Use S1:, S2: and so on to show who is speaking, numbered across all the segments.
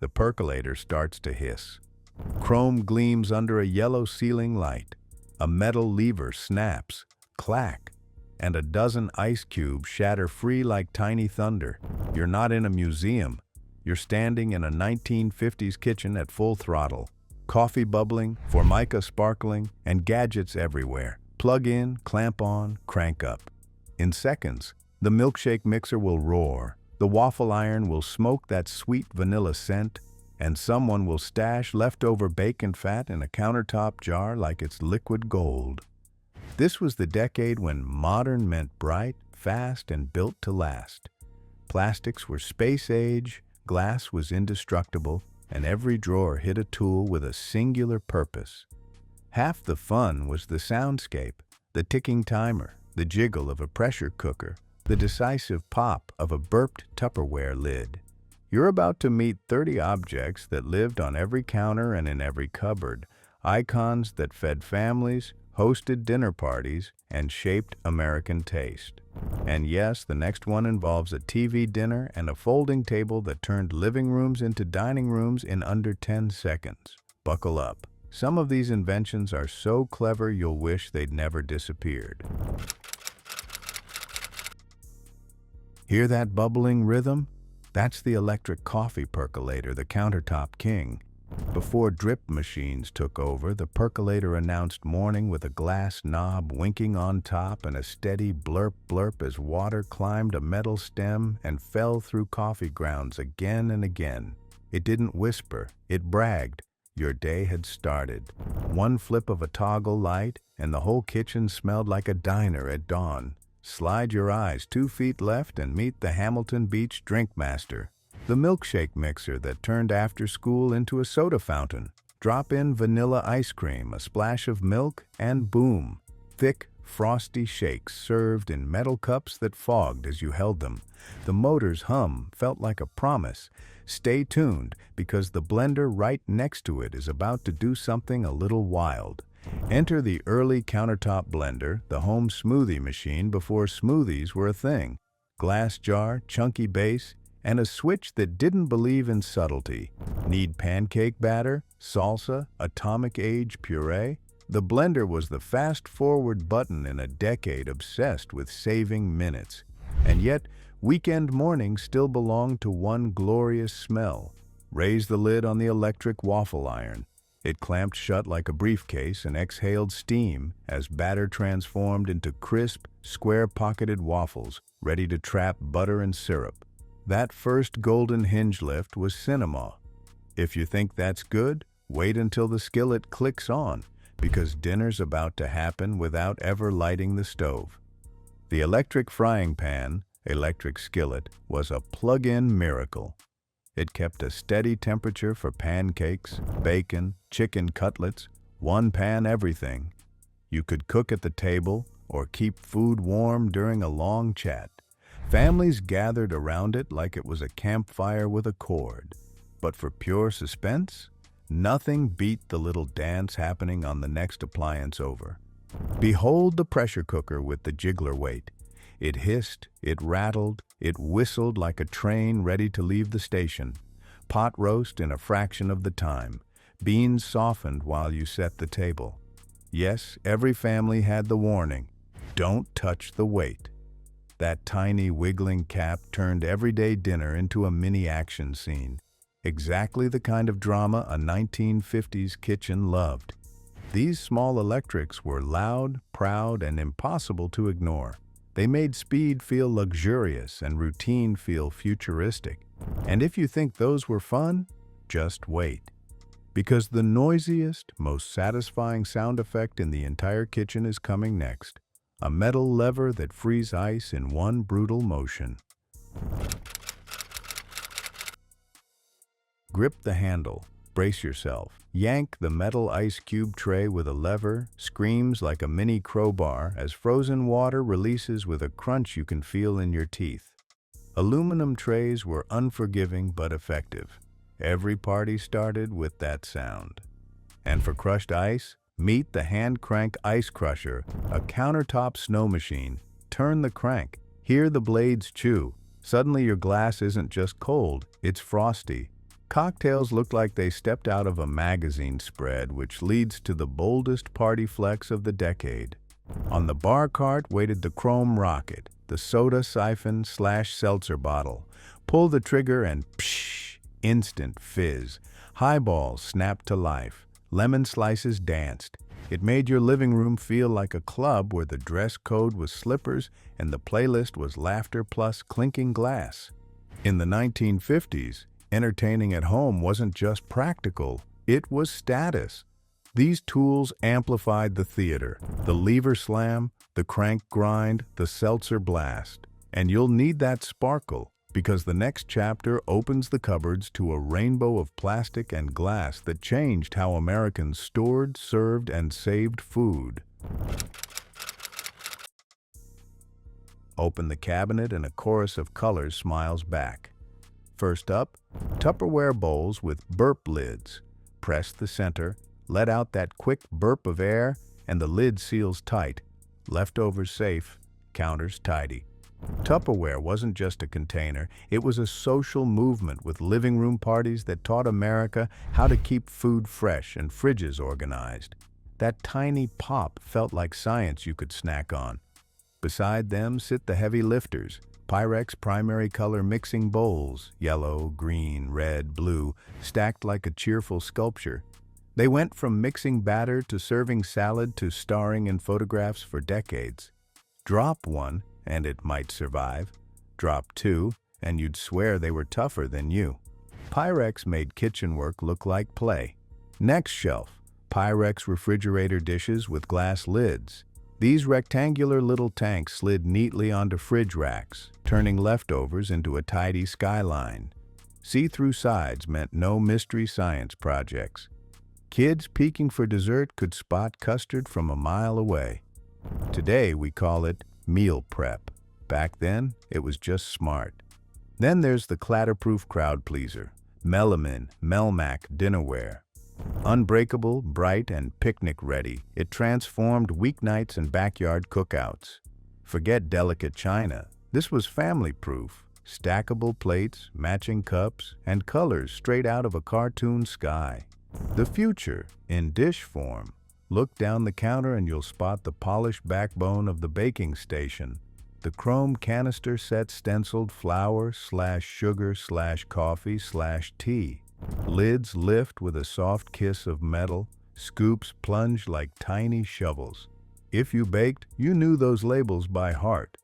S1: the percolator starts to hiss. Chrome gleams under a yellow ceiling light. A metal lever snaps, clack, and a dozen ice cubes shatter free like tiny thunder. You're not in a museum. You're standing in a 1950s kitchen at full throttle. Coffee bubbling, formica sparkling, and gadgets everywhere. Plug in, clamp on, crank up. In seconds, the milkshake mixer will roar, the waffle iron will smoke that sweet vanilla scent, and someone will stash leftover bacon fat in a countertop jar like it's liquid gold. This was the decade when modern meant bright, fast, and built to last. Plastics were space age, glass was indestructible, and every drawer hid a tool with a singular purpose. Half the fun was the soundscape, the ticking timer, the jiggle of a pressure cooker, the decisive pop of a burped Tupperware lid. You're about to meet 30 objects that lived on every counter and in every cupboard, icons that fed families, hosted dinner parties, and shaped American taste. And yes, the next one involves a TV dinner and a folding table that turned living rooms into dining rooms in under 10 seconds. Buckle up. Some of these inventions are so clever you'll wish they'd never disappeared. Hear that bubbling rhythm? That's the electric coffee percolator, the countertop king. Before drip machines took over, the percolator announced morning with a glass knob winking on top and a steady blurp blurp as water climbed a metal stem and fell through coffee grounds again and again. It didn't whisper, it bragged. Your day had started. One flip of a toggle light, and the whole kitchen smelled like a diner at dawn. Slide your eyes 2 feet left and meet the Hamilton Beach Drink Master, the milkshake mixer that turned after school into a soda fountain. Drop in vanilla ice cream, a splash of milk, and boom, thick, frosty shakes served in metal cups that fogged as you held them. The motor's hum felt like a promise. Stay tuned, because the blender right next to it is about to do something a little wild. Enter the early countertop blender, the home smoothie machine before smoothies were a thing. Glass jar, chunky base, and a switch that didn't believe in subtlety. Need pancake batter, salsa, atomic age puree? The blender was the fast-forward button in a decade obsessed with saving minutes. And yet, weekend mornings still belonged to one glorious smell. Raise the lid on the electric waffle iron. It clamped shut like a briefcase and exhaled steam as batter transformed into crisp, square-pocketed waffles ready to trap butter and syrup. That first golden hinge lift was cinema. If you think that's good, wait until the skillet clicks on, because dinner's about to happen without ever lighting the stove. The electric frying pan, electric skillet, was a plug-in miracle. It kept a steady temperature for pancakes, bacon, chicken cutlets, one pan everything. You could cook at the table or keep food warm during a long chat. Families gathered around it like it was a campfire with a cord. But for pure suspense, nothing beat the little dance happening on the next appliance over. Behold the pressure cooker with the jiggler weight. It hissed, it rattled, it whistled like a train ready to leave the station. Pot roast in a fraction of the time. Beans softened while you set the table. Yes, every family had the warning. Don't touch the weight. That tiny wiggling cap turned everyday dinner into a mini action scene. Exactly the kind of drama a 1950s kitchen loved. These small electrics were loud, proud, and impossible to ignore. They made speed feel luxurious and routine feel futuristic. And if you think those were fun, just wait. Because the noisiest, most satisfying sound effect in the entire kitchen is coming next. A metal lever that frees ice in one brutal motion. Grip the handle, brace yourself, yank the metal ice cube tray with a lever, screams like a mini crowbar as frozen water releases with a crunch you can feel in your teeth. Aluminum trays were unforgiving but effective. Every party started with that sound. And for crushed ice, meet the hand crank ice crusher, a countertop snow machine. Turn the crank, hear the blades chew. Suddenly your glass isn't just cold, it's frosty. Cocktails looked like they stepped out of a magazine spread, which leads to the boldest party flex of the decade. On the bar cart waited the chrome rocket, the soda siphon slash seltzer bottle. Pull the trigger and psh, instant fizz. Highballs snapped to life. Lemon slices danced. It made your living room feel like a club where the dress code was slippers and the playlist was laughter plus clinking glass. In the 1950s, entertaining at home wasn't just practical, it was status. These tools amplified the theater, the lever slam, the crank grind, the seltzer blast. And you'll need that sparkle, because the next chapter opens the cupboards to a rainbow of plastic and glass that changed how Americans stored, served, and saved food. Open the cabinet and a chorus of colors smiles back. First up, Tupperware bowls with burp lids. Press the center, let out that quick burp of air, and the lid seals tight. Leftovers safe, counters tidy. Tupperware wasn't just a container, it was a social movement with living room parties that taught America how to keep food fresh and fridges organized. That tiny pop felt like science you could snack on. Beside them sit the heavy lifters, Pyrex primary color mixing bowls, yellow, green, red, blue, stacked like a cheerful sculpture. They went from mixing batter to serving salad to starring in photographs for decades. Drop one, and it might survive. Drop two, and you'd swear they were tougher than you. Pyrex made kitchen work look like play. Next shelf, Pyrex refrigerator dishes with glass lids. These rectangular little tanks slid neatly onto fridge racks, turning leftovers into a tidy skyline. See-through sides meant no mystery science projects. Kids peeking for dessert could spot custard from a mile away. Today we call it meal prep. Back then, it was just smart. Then there's the clatterproof crowd pleaser, Melamin Melmac dinnerware. Unbreakable, bright, and picnic-ready, it transformed weeknights and backyard cookouts. Forget delicate china. This was family-proof. Stackable plates, matching cups, and colors straight out of a cartoon sky. The future, in dish form. Look down the counter and you'll spot the polished backbone of the baking station. The chrome canister set stenciled flour/sugar/coffee/tea. Lids lift with a soft kiss of metal, scoops plunge like tiny shovels. If you baked, you knew those labels by heart.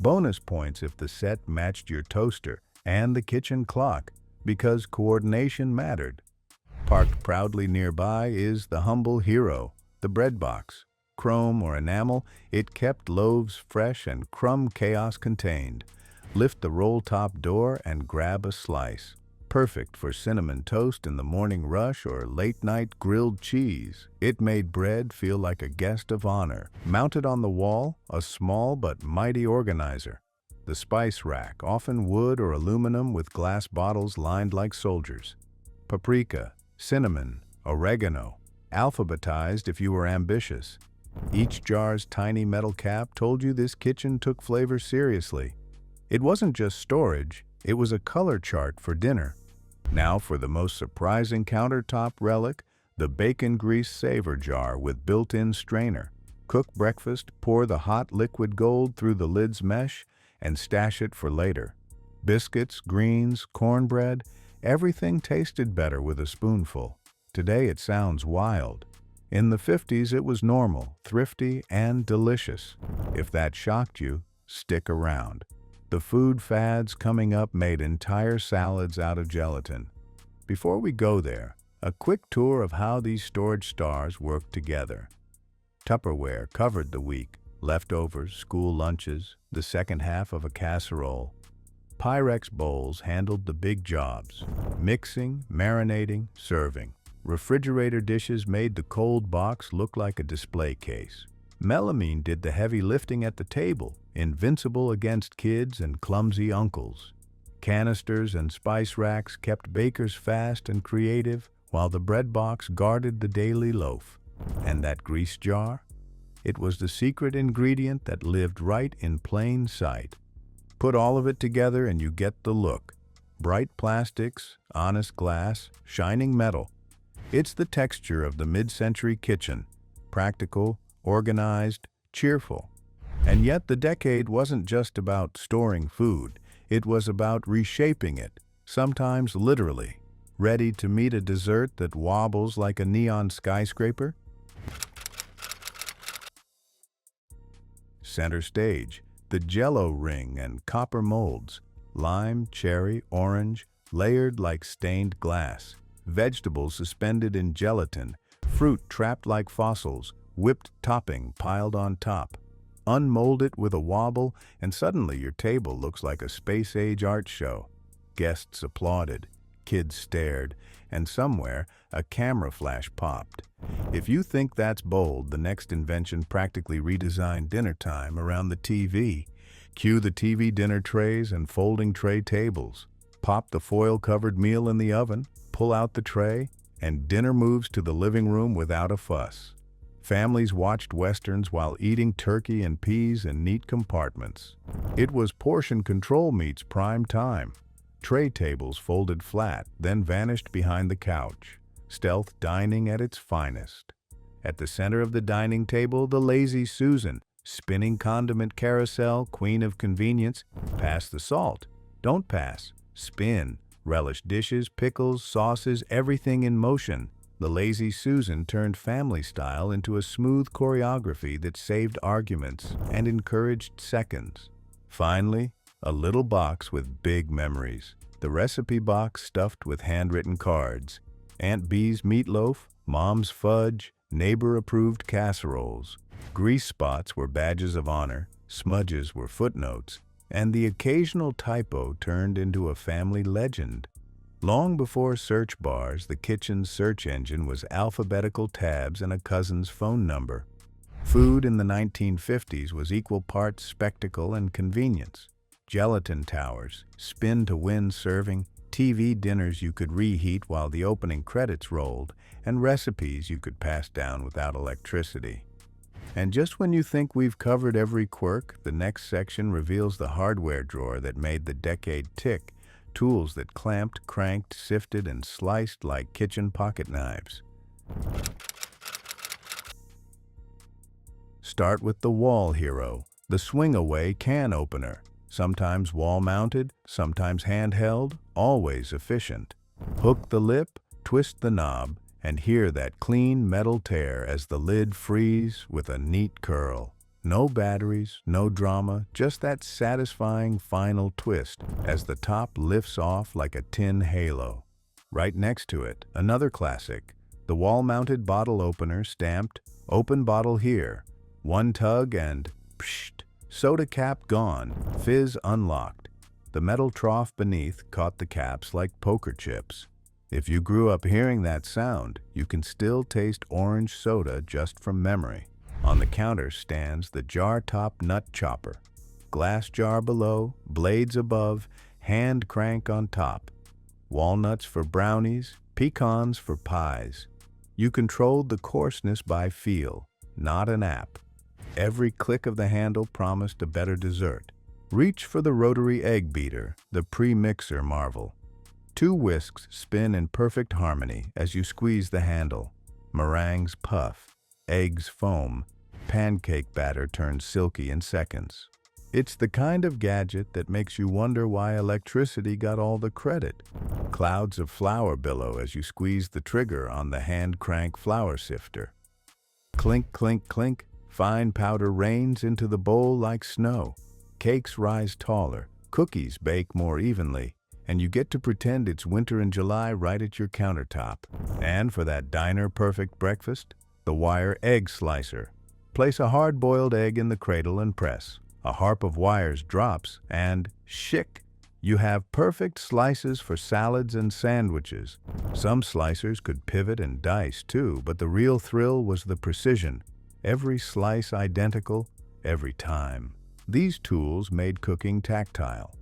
S1: Bonus points if the set matched your toaster and the kitchen clock, because coordination mattered. Parked proudly nearby is the humble hero, the bread box. Chrome or enamel, it kept loaves fresh and crumb chaos contained. Lift the roll-top door and grab a slice. Perfect for cinnamon toast in the morning rush or late-night grilled cheese. It made bread feel like a guest of honor. Mounted on the wall, a small but mighty organizer. The spice rack, often wood or aluminum with glass bottles lined like soldiers. Paprika, cinnamon, oregano, alphabetized if you were ambitious. Each jar's tiny metal cap told you this kitchen took flavor seriously. It wasn't just storage, it was a color chart for dinner. Now for the most surprising countertop relic, the bacon grease savor jar with built-in strainer. Cook breakfast, pour the hot liquid gold through the lid's mesh, and stash it for later. Biscuits, greens, cornbread, everything tasted better with a spoonful. Today it sounds wild. In the 50s it was normal, thrifty, and delicious. If that shocked you, stick around. The food fads coming up made entire salads out of gelatin. Before we go there, a quick tour of how these storage stars work together. Tupperware covered the week, leftovers, school lunches, the second half of a casserole. Pyrex bowls handled the big jobs, mixing, marinating, serving. Refrigerator dishes made the cold box look like a display case. Melamine did the heavy lifting at the table, invincible against kids and clumsy uncles. Canisters and spice racks kept bakers fast and creative, while the bread box guarded the daily loaf. And that grease jar? It was the secret ingredient that lived right in plain sight. Put all of it together and you get the look. Bright plastics, honest glass, shining metal. It's the texture of the mid-century kitchen. Practical, organized, cheerful. And yet the decade wasn't just about storing food. It was about reshaping it, sometimes literally. Ready to meet a dessert that wobbles like a neon skyscraper? Center stage, the Jell-O ring and copper molds. Lime, cherry, orange, layered like stained glass. Vegetables suspended in gelatin. Fruit trapped like fossils. Whipped topping piled on top. Unmold it with a wobble, and suddenly your table looks like a space-age art show. Guests applauded. Kids stared, and somewhere a camera flash popped. If you think that's bold, the next invention practically redesigned dinner time around the TV. Cue the TV dinner trays and folding tray tables. Pop the foil-covered meal in the oven, pull out the tray, and dinner moves to the living room without a fuss. Families watched westerns while eating turkey and peas in neat compartments. It was portion control meets prime time. Tray tables folded flat, then vanished behind the couch. Stealth dining at its finest. At the center of the dining table, the lazy Susan, spinning condiment carousel, queen of convenience. Pass the salt. Don't pass. Spin. Relish dishes, pickles, sauces, everything in motion. The lazy Susan turned family style into a smooth choreography that saved arguments and encouraged seconds. Finally, a little box with big memories. The recipe box stuffed with handwritten cards. Aunt Bee's meatloaf, Mom's fudge, neighbor-approved casseroles. Grease spots were badges of honor, smudges were footnotes, and the occasional typo turned into a family legend. Long before search bars, the kitchen's search engine was alphabetical tabs and a cousin's phone number. Food in the 1950s was equal parts spectacle and convenience. Gelatin towers, spin-to-win serving, TV dinners you could reheat while the opening credits rolled, and recipes you could pass down without electricity. And just when you think we've covered every quirk, the next section reveals the hardware drawer that made the decade tick. Tools that clamped, cranked, sifted, and sliced like kitchen pocket knives. Start with the wall hero, the swing-away can opener. Sometimes wall-mounted, sometimes handheld, always efficient. Hook the lip, twist the knob, and hear that clean metal tear as the lid frees with a neat curl. No batteries, no drama, just that satisfying final twist as the top lifts off like a tin halo. Right next to it, another classic, the wall-mounted bottle opener stamped, "Open bottle here." One tug and psht, soda cap gone, fizz unlocked. The metal trough beneath caught the caps like poker chips. If you grew up hearing that sound, you can still taste orange soda just from memory. On the counter stands the jar-top nut chopper. Glass jar below, blades above, hand crank on top. Walnuts for brownies, pecans for pies. You controlled the coarseness by feel, not an app. Every click of the handle promised a better dessert. Reach for the rotary egg beater, the pre-mixer marvel. Two whisks spin in perfect harmony as you squeeze the handle. Meringues puff, eggs foam, pancake batter turns silky in seconds. It's the kind of gadget that makes you wonder why electricity got all the credit. Clouds of flour billow as you squeeze the trigger on the hand crank flour sifter. Clink, clink, clink, fine powder rains into the bowl like snow. Cakes rise taller, cookies bake more evenly, and you get to pretend it's winter in July right at your countertop. And for that diner-perfect breakfast, the wire egg slicer. Place a hard-boiled egg in the cradle and press. A harp of wires drops, and chic! You have perfect slices for salads and sandwiches. Some slicers could pivot and dice too, but the real thrill was the precision. Every slice identical, every time. These tools made cooking tactile.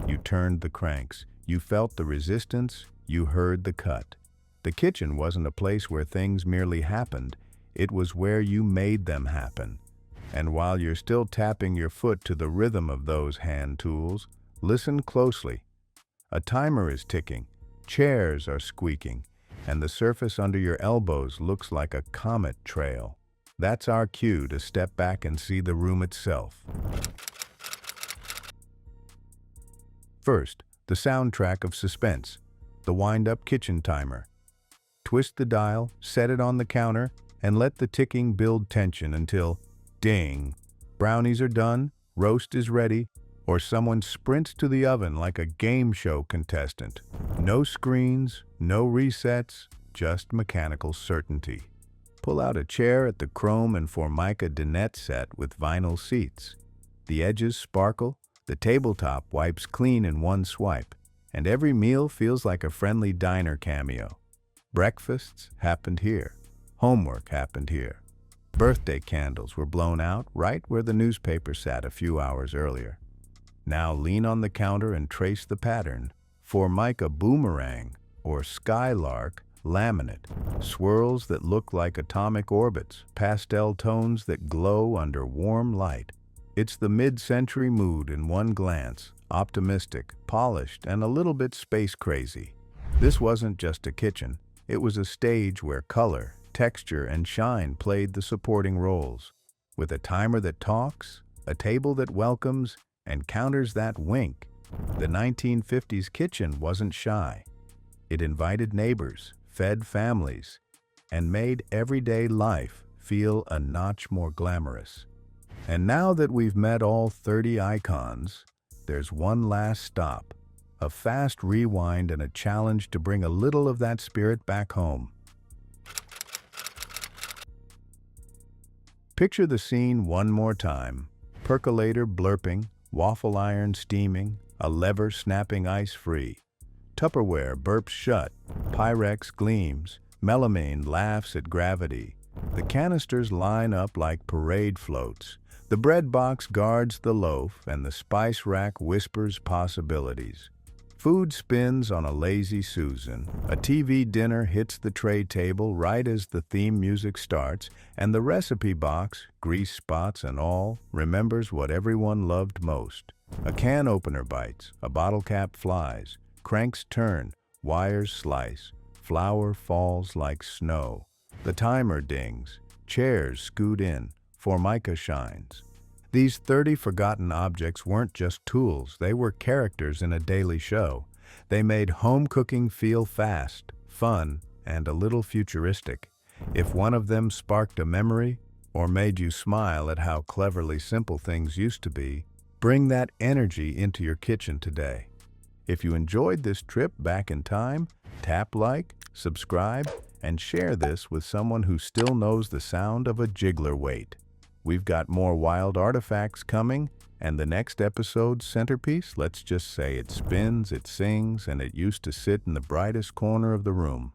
S1: You turned the cranks, you felt the resistance, you heard the cut. The kitchen wasn't a place where things merely happened, it was where you made them happen. And while you're still tapping your foot to the rhythm of those hand tools, listen closely. A timer is ticking, chairs are squeaking, and the surface under your elbows looks like a comet trail. That's our cue to step back and see the room itself. First, the soundtrack of suspense, the wind-up kitchen timer. Twist the dial, set it on the counter, and let the ticking build tension until, ding, brownies are done, roast is ready, or someone sprints to the oven like a game show contestant. No screens, no resets, just mechanical certainty. Pull out a chair at the chrome and Formica dinette set with vinyl seats. The edges sparkle, the tabletop wipes clean in one swipe, and every meal feels like a friendly diner cameo. Breakfasts happened here. Homework happened here. Birthday candles were blown out right where the newspaper sat a few hours earlier. Now lean on the counter and trace the pattern. Formica boomerang or skylark laminate. Swirls that look like atomic orbits, pastel tones that glow under warm light. It's the mid-century mood in one glance, optimistic, polished, and a little bit space crazy. This wasn't just a kitchen. It was a stage where color, texture, and shine played the supporting roles. With a timer that talks, a table that welcomes, and counters that wink, the 1950s kitchen wasn't shy. It invited neighbors, fed families, and made everyday life feel a notch more glamorous. And now that we've met all 30 icons, there's one last stop, a fast rewind and a challenge to bring a little of that spirit back home. Picture the scene one more time. Percolator blurping, waffle iron steaming, a lever snapping ice-free. Tupperware burps shut, Pyrex gleams, melamine laughs at gravity. The canisters line up like parade floats. The bread box guards the loaf, and the spice rack whispers possibilities. Food spins on a lazy Susan. A TV dinner hits the tray table right as the theme music starts, and the recipe box, grease spots and all, remembers what everyone loved most. A can opener bites, a bottle cap flies, cranks turn, wires slice, flour falls like snow. The timer dings, chairs scoot in, Formica shines. These 30 forgotten objects weren't just tools, they were characters in a daily show. They made home cooking feel fast, fun, and a little futuristic. If one of them sparked a memory, or made you smile at how cleverly simple things used to be, bring that energy into your kitchen today. If you enjoyed this trip back in time, tap like, subscribe, and share this with someone who still knows the sound of a jiggler weight. We've got more wild artifacts coming, and the next episode's centerpiece, let's just say it spins, it sings, and it used to sit in the brightest corner of the room.